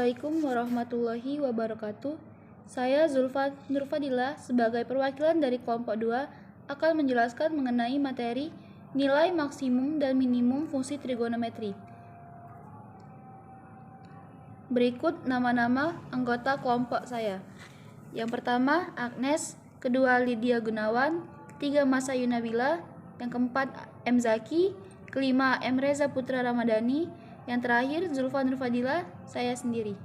Assalamualaikum warahmatullahi wabarakatuh. Saya Zulfa Nurfadilah sebagai perwakilan dari kelompok 2 akan menjelaskan mengenai materi nilai maksimum dan minimum fungsi trigonometri. Berikut nama-nama anggota kelompok saya. Yang pertama Agnes, kedua Lydia Gunawan, ketiga Massayu Nabila, yang keempat M. Zaki, kelima M. Reza Putra Ramadhani, yang terakhir Zulfa Nurfadilah, saya sendiri.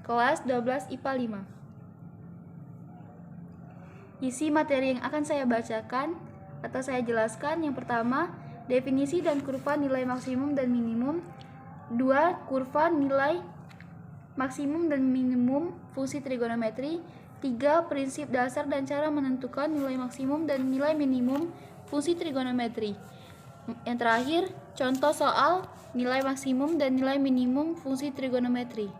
Kelas 12 IPA 5. Isi materi yang akan saya bacakan atau saya jelaskan: yang pertama, definisi dan kurva nilai maksimum dan minimum. 2. Kurva nilai maksimum dan minimum fungsi trigonometri. 3. Prinsip dasar dan cara menentukan nilai maksimum dan nilai minimum fungsi trigonometri. Yang terakhir, contoh soal nilai maksimum dan nilai minimum fungsi trigonometri.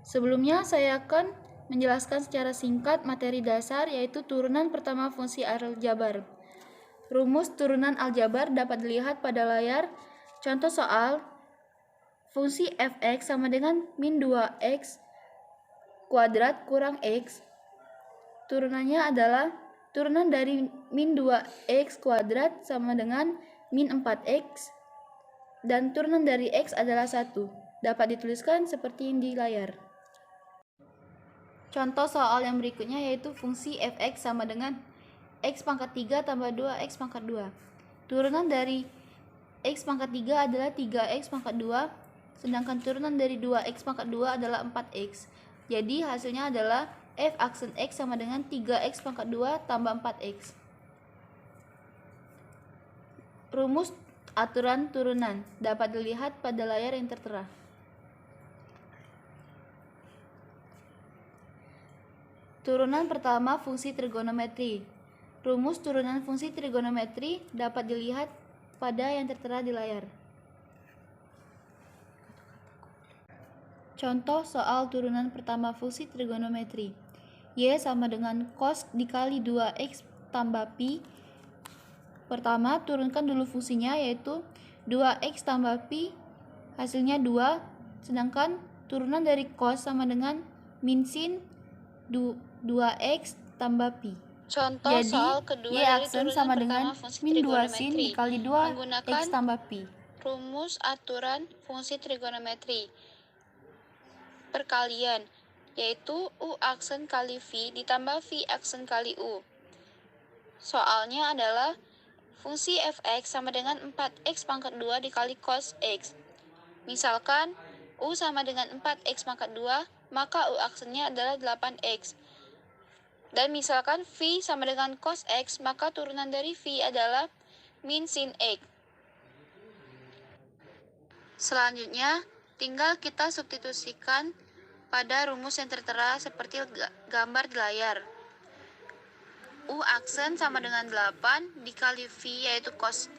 Sebelumnya, saya akan menjelaskan secara singkat materi dasar, yaitu turunan pertama fungsi aljabar. Rumus turunan aljabar dapat dilihat pada layar. Contoh soal, fungsi fx sama dengan min 2x kuadrat kurang x. Turunannya adalah turunan dari min 2x kuadrat sama dengan min 4x, dan turunan dari x adalah 1. Dapat dituliskan seperti yang di layar. Contoh soal yang berikutnya yaitu fungsi fx sama dengan x pangkat 3 tambah 2x pangkat 2. Turunan dari x pangkat 3 adalah 3x pangkat 2, sedangkan turunan dari 2x pangkat 2 adalah 4x. Jadi hasilnya adalah f aksen x sama dengan 3x pangkat 2 tambah 4x. Rumus aturan turunan dapat dilihat pada layar yang tertera. Turunan pertama fungsi trigonometri. Rumus turunan fungsi trigonometri dapat dilihat pada yang tertera di layar. Contoh soal turunan pertama fungsi trigonometri. Y sama dengan cos dikali 2x tambah pi. Pertama, turunkan dulu fungsinya, yaitu 2x tambah pi, hasilnya 2, sedangkan turunan dari cos sama dengan min sin 2x tambah pi. Contoh Jadi, soal kedua Y dari aksen turunan sama pertama dengan fungsi min 2 sin trigonometri dikali 2x menggunakan tambah pi. rumus aturan fungsi trigonometri perkalian, yaitu U aksen kali V ditambah V aksen kali U. Soalnya adalah fungsi fx sama dengan 4x pangkat 2 dikali cos x. Misalkan U sama dengan 4x pangkat 2, maka U aksennya adalah 8x. Dan misalkan V sama dengan cos x, maka turunan dari V adalah min sin x. Selanjutnya, tinggal kita substitusikan pada rumus yang tertera seperti gambar di layar. U aksen sama dengan 8 dikali V yaitu cos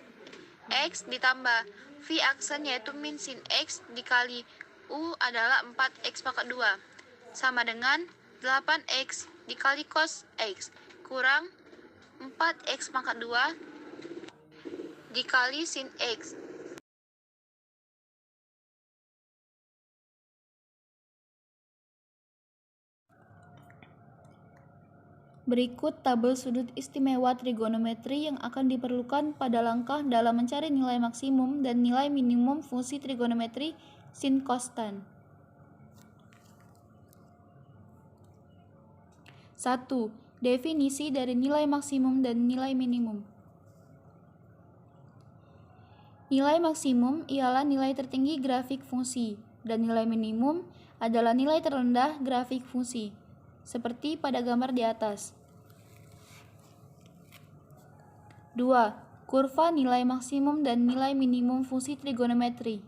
x ditambah V aksen yaitu min sin x dikali U adalah 4x pangkat 2 sama dengan 8x dikali cos x kurang 4x pangkat 2 dikali sin x. Berikut tabel sudut istimewa trigonometri yang akan diperlukan pada langkah dalam mencari nilai maksimum dan nilai minimum fungsi trigonometri sin cos tan. 1. Definisi dari nilai maksimum dan nilai minimum. Nilai maksimum ialah nilai tertinggi grafik fungsi, dan nilai minimum adalah nilai terendah grafik fungsi, seperti pada gambar di atas. 2. Kurva nilai maksimum dan nilai minimum fungsi trigonometri.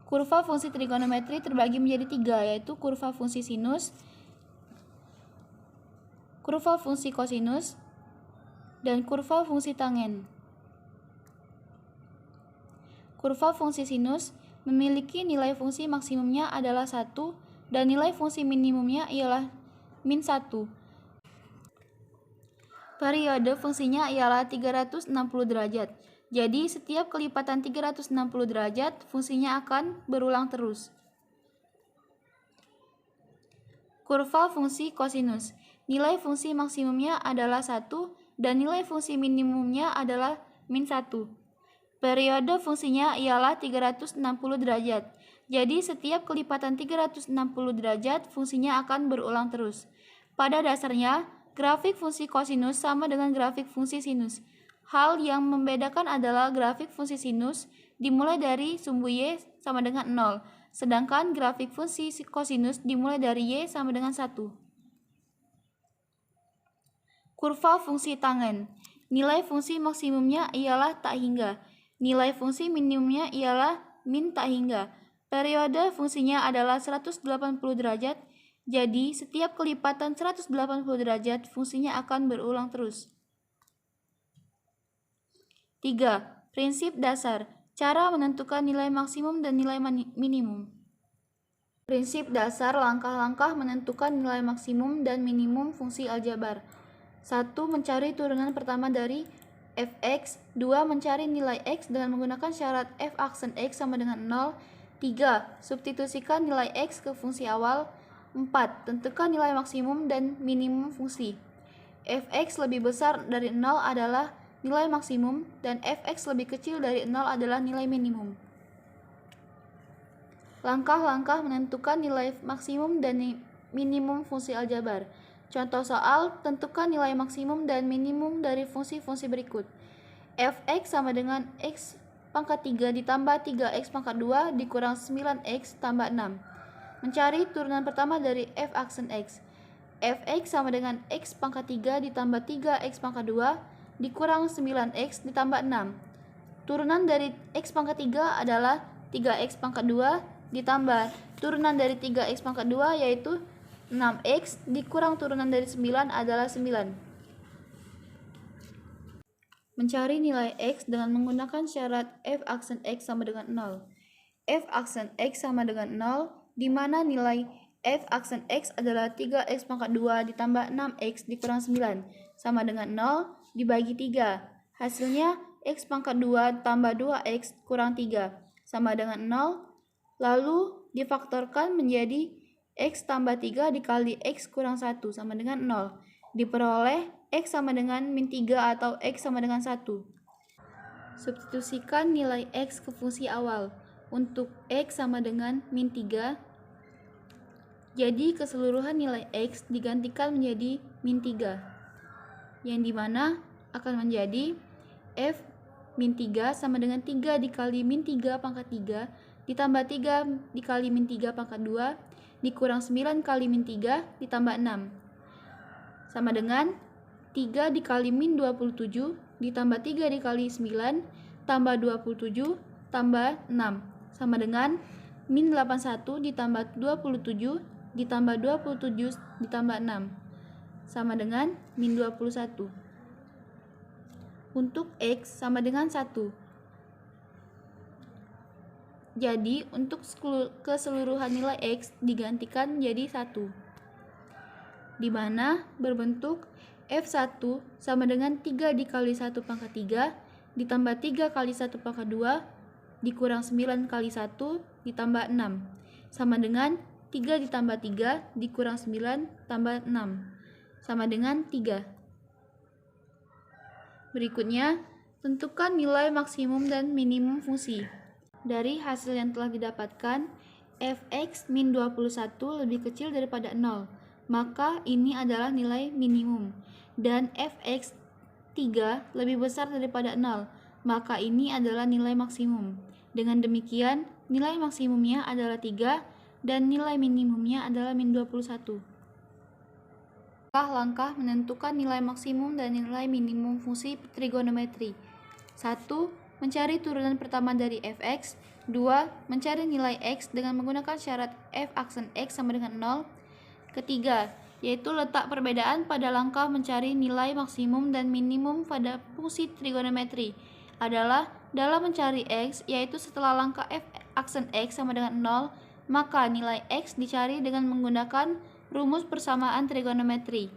Kurva fungsi trigonometri terbagi menjadi 3, yaitu kurva fungsi sinus, kurva fungsi kosinus, dan kurva fungsi tangen. Kurva fungsi sinus memiliki nilai fungsi maksimumnya adalah 1 dan nilai fungsi minimumnya ialah min 1. Periode fungsinya ialah 360 derajat. Jadi setiap kelipatan 360 derajat fungsinya akan berulang terus. Kurva fungsi kosinus. Nilai fungsi maksimumnya adalah 1 dan nilai fungsi minimumnya adalah min 1. Periode fungsinya ialah 360 derajat. Jadi setiap kelipatan 360 derajat fungsinya akan berulang terus. Pada dasarnya, grafik fungsi kosinus sama dengan grafik fungsi sinus. Hal yang membedakan adalah grafik fungsi sinus dimulai dari sumbu y sama dengan 0. Sedangkan grafik fungsi kosinus dimulai dari y sama dengan 1. Kurva fungsi tangen. Nilai fungsi maksimumnya ialah tak hingga. Nilai fungsi minimumnya ialah min tak hingga. Periode fungsinya adalah 180 derajat. Jadi, setiap kelipatan 180 derajat fungsinya akan berulang terus. 3. Prinsip dasar. Cara menentukan nilai maksimum dan nilai minimum. Prinsip dasar langkah-langkah menentukan nilai maksimum dan minimum fungsi aljabar. 1. Mencari turunan pertama dari fx. 2. Mencari nilai x dengan menggunakan syarat f aksen x sama dengan 0. 3. Substitusikan nilai x ke fungsi awal. 4. Tentukan nilai maksimum dan minimum fungsi. Fx lebih besar dari 0 adalah nilai maksimum dan fx lebih kecil dari 0 adalah nilai minimum. Langkah-langkah menentukan nilai maksimum dan minimum fungsi aljabar. Contoh soal, tentukan nilai maksimum dan minimum dari fungsi-fungsi berikut. Fx sama dengan x pangkat 3 ditambah 3x pangkat 2 dikurang 9x tambah 6. Mencari turunan pertama dari f aksen x. Fx sama dengan x pangkat 3 ditambah 3x pangkat 2 dikurang 9x ditambah 6. Turunan dari x pangkat 3 adalah 3x pangkat 2 ditambah turunan dari 3x pangkat 2 yaitu 6x dikurang turunan dari 9 adalah 9. Mencari nilai x dengan menggunakan syarat f aksen x sama dengan 0. F aksen x sama dengan 0 di mana nilai f aksen x adalah 3x pangkat 2 ditambah 6x dikurang 9 sama dengan 0 dibagi 3. Hasilnya x pangkat 2 tambah 2x kurang 3 sama dengan 0. Lalu difaktorkan menjadi x tambah 3 dikali x kurang 1 sama dengan 0. Diperoleh x sama dengan min 3 atau x sama dengan 1. Substitusikan nilai x ke fungsi awal. Untuk x sama dengan min 3. Jadi keseluruhan nilai x digantikan menjadi min 3. Yang dimana akan menjadi f min 3 sama dengan 3 dikali min 3 pangkat 3 ditambah 3 dikali min 3 pangkat 2 dikurang 9 kali min 3 ditambah 6 sama dengan 3 dikali min 27 ditambah 3 dikali 9 tambah 27 tambah 6 sama dengan min 81 ditambah 27 ditambah 27 ditambah 6 sama dengan min 21. Untuk x sama dengan 1. Jadi untuk keseluruhan nilai x digantikan menjadi 1. Di mana berbentuk f1 sama dengan 3 dikali 1 pangkat 3 ditambah 3 kali 1 pangkat 2 dikurang 9 kali 1 ditambah 6 sama dengan 3 ditambah 3 dikurang 9 tambah 6 sama dengan 3. Berikutnya, tentukan nilai maksimum dan minimum fungsi. Dari hasil yang telah didapatkan, fx min 21 lebih kecil daripada 0, maka ini adalah nilai minimum. Dan fx 3 lebih besar daripada 0, maka ini adalah nilai maksimum. Dengan demikian, nilai maksimumnya adalah 3 dan nilai minimumnya adalah min 21. Langkah-langkah menentukan nilai maksimum dan nilai minimum fungsi trigonometri. 1. Mencari turunan pertama dari fx. 2. Mencari nilai x dengan menggunakan syarat f aksen x sama dengan 0. Ketiga, yaitu letak perbedaan pada langkah mencari nilai maksimum dan minimum pada fungsi trigonometri adalah dalam mencari x, yaitu setelah langkah f aksen x sama dengan 0, maka nilai x dicari dengan menggunakan rumus persamaan trigonometri.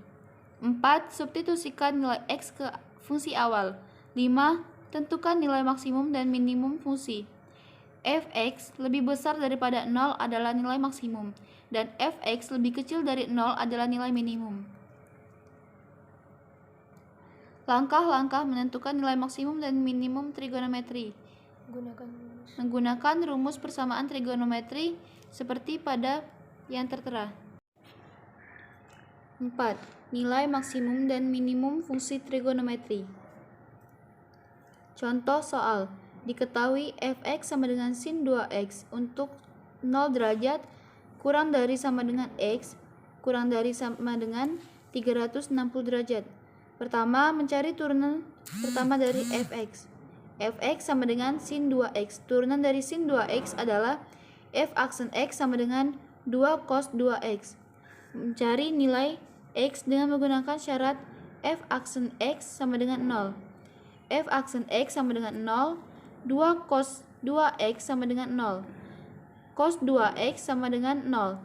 4. Substitusikan nilai x ke fungsi awal. 5. Tentukan nilai maksimum dan minimum fungsi. Fx lebih besar daripada 0 adalah nilai maksimum, dan fx lebih kecil dari 0 adalah nilai minimum. Langkah-langkah menentukan nilai maksimum dan minimum trigonometri. Menggunakan rumus persamaan trigonometri seperti pada yang tertera. 4. Nilai maksimum dan minimum fungsi trigonometri. Contoh soal. Diketahui fx sama dengan sin 2x untuk 0 derajat kurang dari sama dengan x kurang dari sama dengan 360 derajat. Pertama, mencari turunan pertama dari fx. Fx sama dengan sin 2x. Turunan dari sin 2x adalah f aksen x sama dengan 2 cos 2x. Mencari nilai x dengan menggunakan syarat f aksen x sama dengan 0. F aksen x sama dengan 0, 2 cos 2x sama dengan 0. Cos 2x sama dengan 0.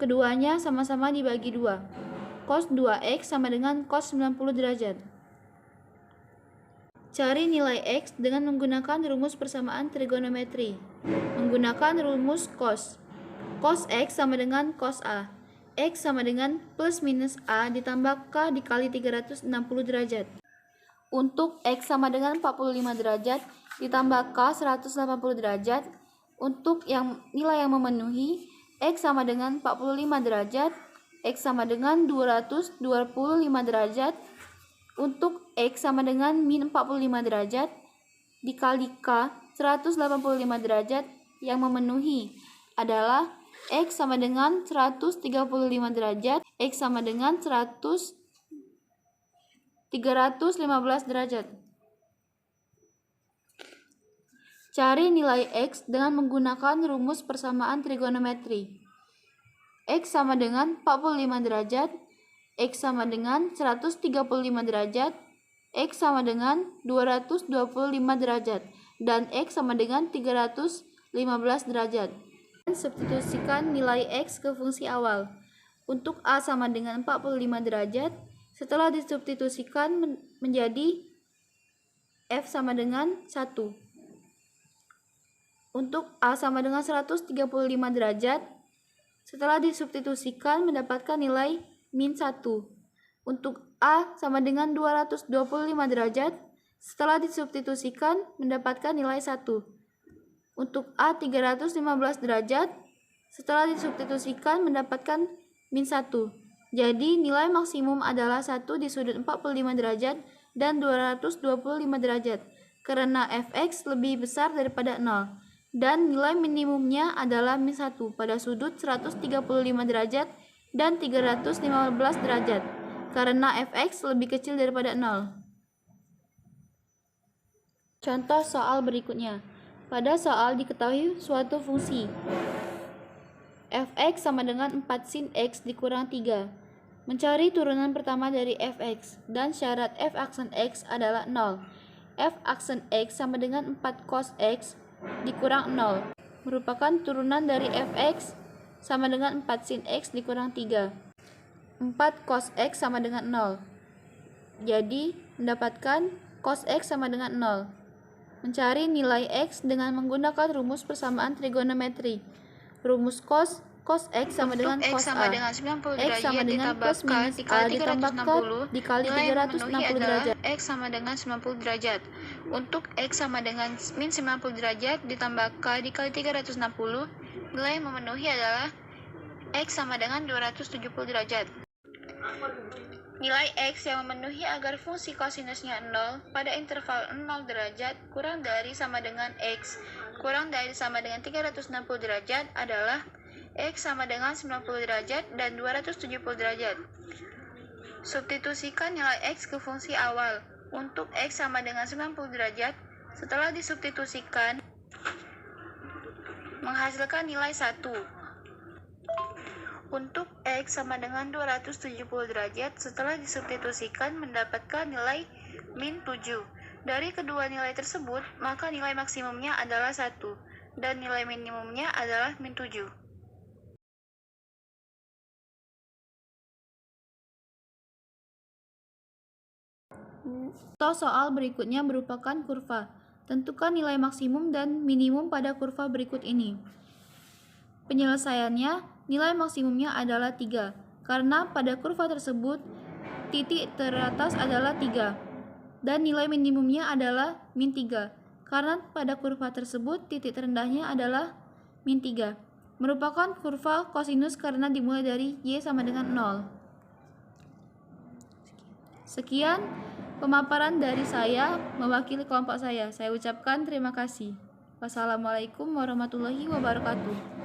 Keduanya sama-sama dibagi 2. Cos 2x sama dengan cos 90 derajat. Cari nilai x dengan menggunakan rumus persamaan trigonometri. Menggunakan rumus cos. Cos x sama dengan cos a. X sama dengan plus minus a ditambah k dikali 360 derajat. Untuk x sama dengan 45 derajat ditambah k 180 derajat. Untuk nilai yang memenuhi, x sama dengan 45 derajat, x sama dengan 225 derajat. Untuk x sama dengan min 45 derajat dikali k 185 derajat yang memenuhi adalah x sama dengan 135 derajat, x sama dengan 315 derajat. Cari nilai x dengan menggunakan rumus persamaan trigonometri. X sama dengan 45 derajat, x sama dengan 135 derajat, x sama dengan 225 derajat, dan x sama dengan 315 derajat. Substitusikan nilai x ke fungsi awal. Untuk a sama dengan 45 derajat, setelah disubstitusikan menjadi f sama dengan 1. Untuk a sama dengan 135 derajat, setelah disubstitusikan mendapatkan nilai min 1. Untuk a sama dengan 225 derajat, setelah disubstitusikan mendapatkan nilai 1. Untuk a 315 derajat, setelah disubstitusikan mendapatkan min 1. Jadi nilai maksimum adalah 1 di sudut 45 derajat dan 225 derajat karena fx lebih besar daripada 0. Dan nilai minimumnya adalah min 1 pada sudut 135 derajat dan 315 derajat karena fx lebih kecil daripada 0. Contoh soal berikutnya. Pada soal diketahui suatu fungsi fx sama dengan 4 sin x dikurang 3. Mencari turunan pertama dari fx dan syarat f aksen x adalah 0. F aksen x sama dengan 4 cos x dikurang 0 merupakan turunan dari fx sama dengan 4 sin x dikurang 3. 4 cos x sama dengan 0. Jadi mendapatkan cos x sama dengan 0. Mencari nilai x dengan menggunakan rumus persamaan trigonometri. Rumus cos x sama dengan cos a. X sama dengan plus minus a ditambah k dikali 360 derajat. X sama dengan 90 derajat. Untuk x sama dengan min 90 derajat ditambah k dikali 360, nilai yang memenuhi adalah x sama dengan 270 derajat. Nilai x yang memenuhi agar fungsi kosinusnya 0 pada interval 0 derajat kurang dari sama dengan x kurang dari sama dengan 360 derajat adalah x sama dengan 90 derajat dan 270 derajat. Substitusikan nilai x ke fungsi awal. Untuk x sama dengan 90 derajat, setelah disubstitusikan menghasilkan nilai 1. Untuk x sama dengan 270 derajat, setelah disubstitusikan mendapatkan nilai min 7. Dari kedua nilai tersebut, maka nilai maksimumnya adalah 1, dan nilai minimumnya adalah min 7. Contoh soal berikutnya merupakan kurva. Tentukan nilai maksimum dan minimum pada kurva berikut ini. Penyelesaiannya, nilai maksimumnya adalah 3, karena pada kurva tersebut titik teratas adalah 3, dan nilai minimumnya adalah min 3, karena pada kurva tersebut titik terendahnya adalah min 3. Merupakan kurva kosinus karena dimulai dari y sama dengan 0. Sekian pemaparan dari saya mewakili kelompok saya. Saya ucapkan terima kasih. Wassalamualaikum warahmatullahi wabarakatuh.